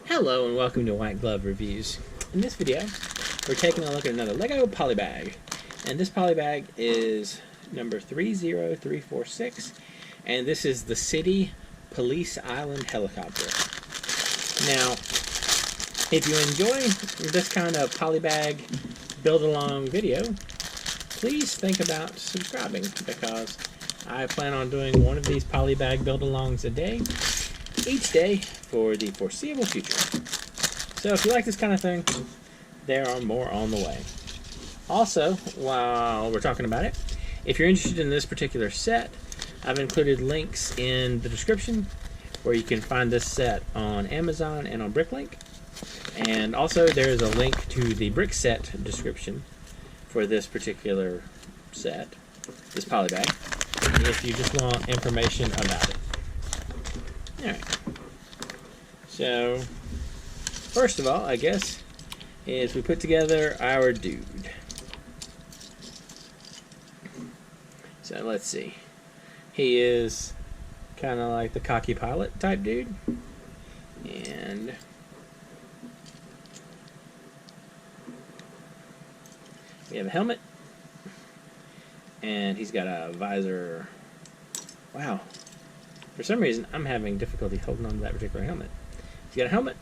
Hello and welcome to White Glove Reviews. In this video, we're taking a look at another LEGO Polybag. And this Polybag is number 30346. And this is the City Police Island Helicopter. Now, if you enjoy this kind of Polybag build-along video, please think about subscribing, because I plan on doing one of these Polybag build-alongs a day, each day for the foreseeable future. So if you like this kind of thing, there are more on the way. Also, while we're talking about it, if you're interested in this particular set, I've included links in the description where you can find this set on Amazon and on Bricklink. And also there is a link to the brick set description for this particular set, this Polybag, if you just want information about it. Alright. So, first of all, I guess, is we put together our dude. So, let's see. He is kind of like the cocky pilot type dude. And we have a helmet. And he's got a visor. Wow. For some reason, I'm having difficulty holding on to that particular helmet. He's got a helmet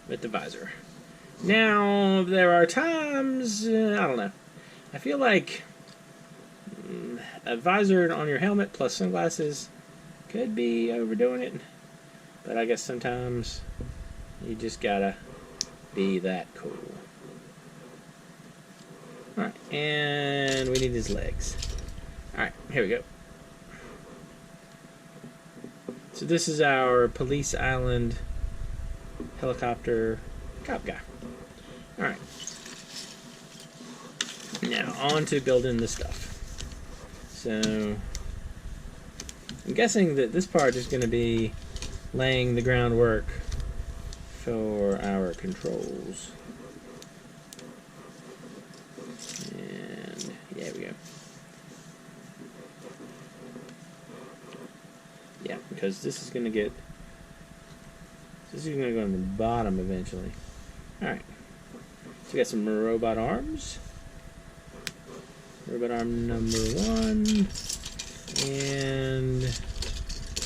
with the visor. Now, there are times, I don't know. I feel like a visor on your helmet plus sunglasses could be overdoing it. But I guess sometimes you just gotta be that cool. Alright, and we need his legs. Alright, here we go. So this is our Police Island helicopter cop guy. Alright. Now, on to building the stuff. So, I'm guessing that this part is going to be laying the groundwork for our controls. And, yeah, we go. Yeah, because this is going to go on the bottom eventually. Alright. So we got some robot arms. Robot arm number 1. And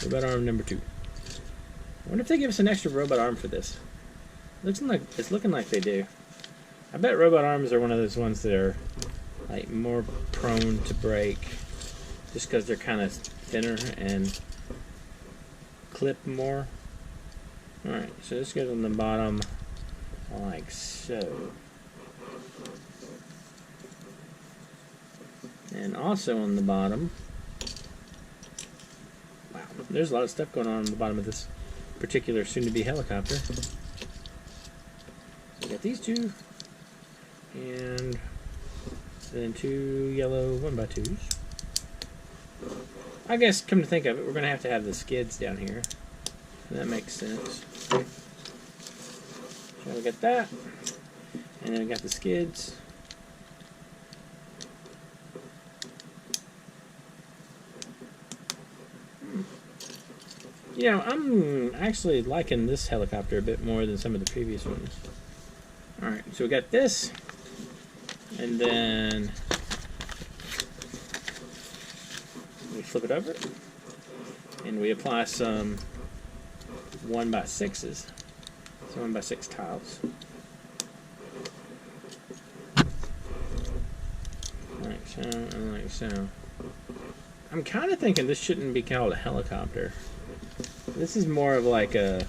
robot arm number 2. I wonder if they give us an extra robot arm for this. It's looking like they do. I bet robot arms are one of those ones that are like more prone to break, just because they're kind of thinner and clip more. Alright, so this goes on the bottom like so. And also on the bottom, wow, there's a lot of stuff going on the bottom of this particular soon-to-be helicopter. So we got these two, and then 2 yellow 1x2s. I guess, come to think of it, we're going to have the skids down here. That makes sense. So we got that, and then we got the skids. You know, I'm actually liking this helicopter a bit more than some of the previous ones. Alright, so we got this, and then we flip it over, and we apply some 1x6s, so 1x6 tiles. Like so, and like so. I'm kind of thinking this shouldn't be called a helicopter. This is more of like an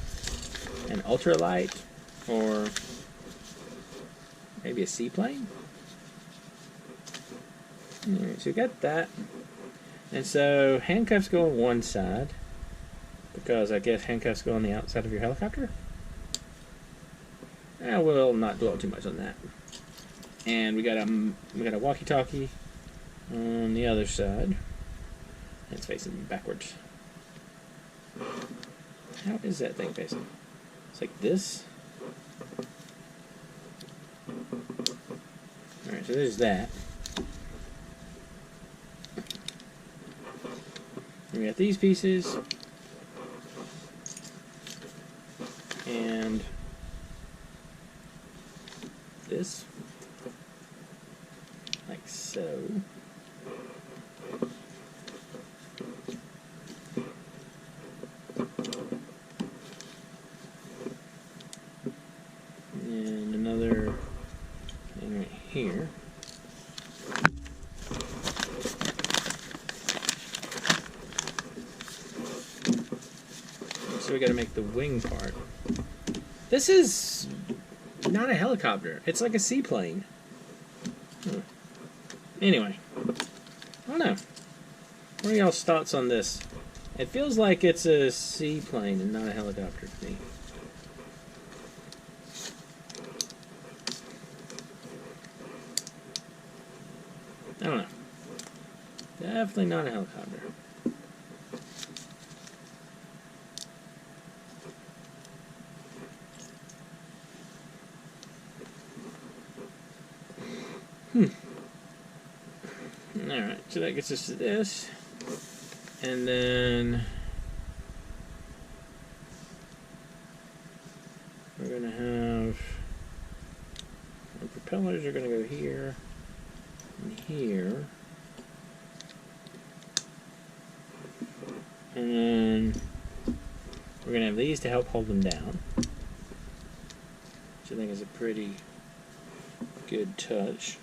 ultralight, or maybe a seaplane. Alright, so we got that. And so handcuffs go on one side, because I guess handcuffs go on the outside of your helicopter. We'll not dwell too much on that. And we got a walkie-talkie on the other side. It's facing backwards. How is that thing facing? It's like this. Alright, so there's that. And we got these pieces. And and this, like so. And another thing right here. So we got to make the wing part. This is not a helicopter. It's like a seaplane. Anyway, I don't know. What are y'all's thoughts on this? It feels like it's a seaplane and not a helicopter to me. I don't know. Definitely not a helicopter. Alright, so that gets us to this. And then we're going to have our propellers are going to go here and here. And then we're going to have these to help hold them down, which I think is a pretty good touch.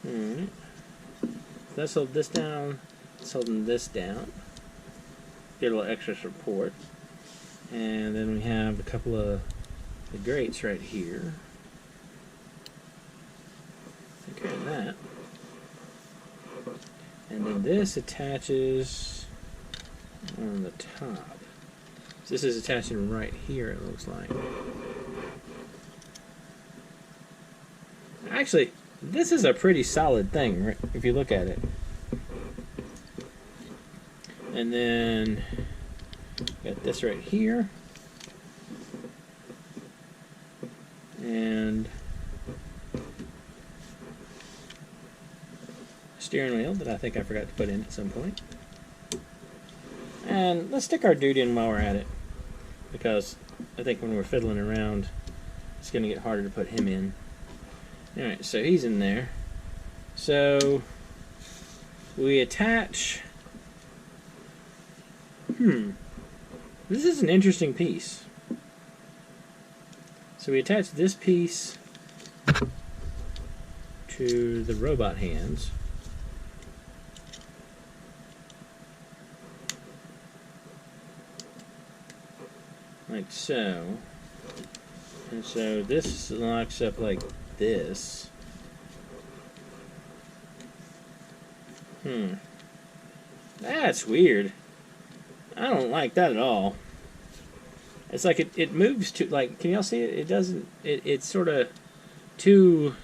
Alright. Let's hold this down. Let's holding this down. Get a little extra support. And then we have a couple of the grates right here. Take care of that. And then this attaches on the top. So this is attaching right here, it looks like. Actually, this is a pretty solid thing, right, if you look at it. And then got this right here. And steering wheel that I think I forgot to put in at some point. And let's stick our dude in while we're at it, because I think when we're fiddling around, it's going to get harder to put him in. Alright, so he's in there. So we attach. This is an interesting piece. So we attach this piece to the robot hands. Like so. And so this locks up like this. That's weird. I don't like that at all. It's like it moves to, like, can y'all see it? It doesn't, it's sort of too,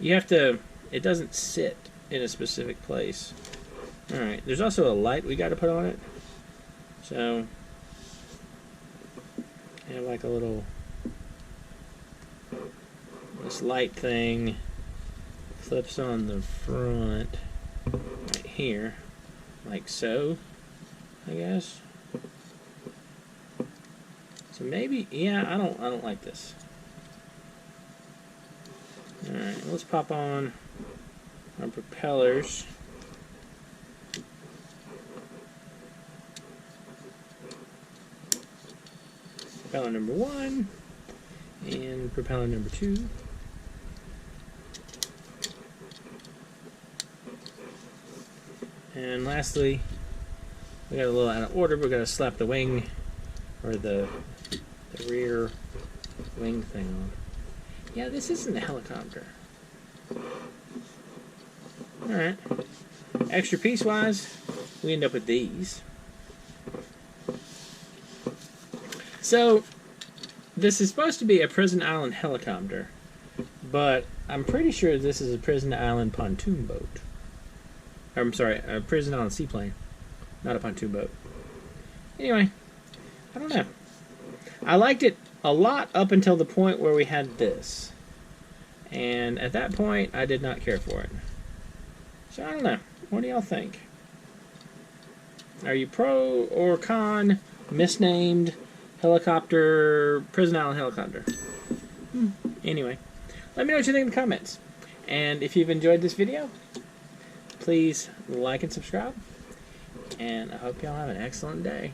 you have to, it doesn't sit in a specific place. Alright, there's also a light we got to put on it. So, I have like a little, this light thing flips on the front right here, like so, I guess. So maybe, yeah, I don't like this. Alright, let's pop on our propellers. Propeller number 1 and propeller number 2. And lastly, we got a little out of order. We're going to slap the wing, or the rear wing thing on. Yeah, this isn't a helicopter. Alright. Extra piece wise, we end up with these. So, this is supposed to be a Prison Island helicopter, but I'm pretty sure this is a Prison Island pontoon boat. I'm sorry, a Prison Island seaplane, not a pontoon boat. Anyway, I don't know. I liked it a lot up until the point where we had this. And at that point, I did not care for it. So I don't know. What do y'all think? Are you pro or con misnamed helicopter, Prison Island helicopter? Anyway, let me know what you think in the comments. And if you've enjoyed this video, please like and subscribe. And I hope y'all have an excellent day.